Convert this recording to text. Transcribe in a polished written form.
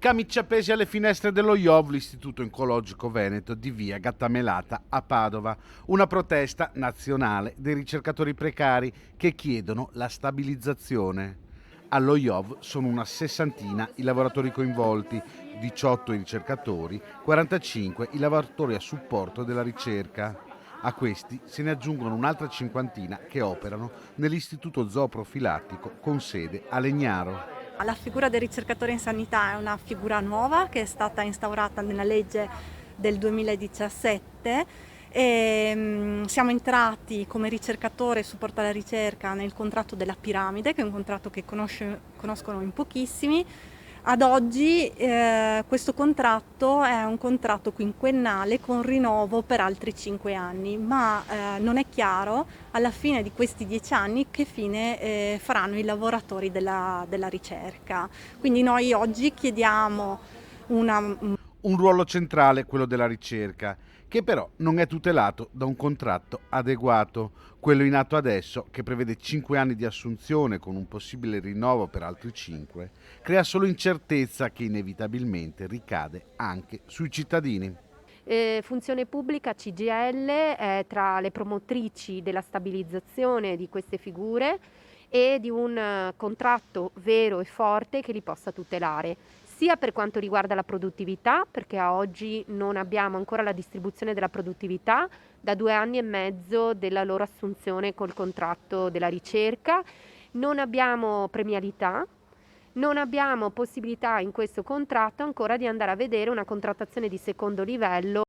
Camicie appesi alle finestre dello IOV, l'Istituto Oncologico Veneto di via Gattamelata a Padova. Una protesta nazionale dei ricercatori precari che chiedono la stabilizzazione. Allo IOV sono una sessantina i lavoratori coinvolti, 18 i ricercatori, 45 i lavoratori a supporto della ricerca. A questi se ne aggiungono un'altra cinquantina che operano nell'Istituto Zooprofilattico con sede a Legnaro. La figura del ricercatore in sanità è una figura nuova che è stata instaurata nella legge del 2017 e siamo entrati come ricercatore e supporto alla ricerca nel contratto della piramide, che è un contratto che conoscono in pochissimi. Ad oggi questo contratto è un contratto quinquennale con rinnovo per altri 5 anni, ma non è chiaro alla fine di questi 10 anni che fine faranno i lavoratori della ricerca. Quindi noi oggi chiediamo Un ruolo centrale quello della ricerca, che però non è tutelato da un contratto adeguato. Quello in atto adesso, che prevede 5 anni di assunzione con un possibile rinnovo per altri 5, crea solo incertezza che inevitabilmente ricade anche sui cittadini. Funzione Pubblica CGIL è tra le promotrici della stabilizzazione di queste figure e di un contratto vero e forte che li possa tutelare, sia per quanto riguarda la produttività, perché a oggi non abbiamo ancora la distribuzione della produttività da 2 anni e mezzo della loro assunzione col contratto della ricerca, non abbiamo premialità. Non abbiamo possibilità in questo contratto ancora di andare a vedere una contrattazione di secondo livello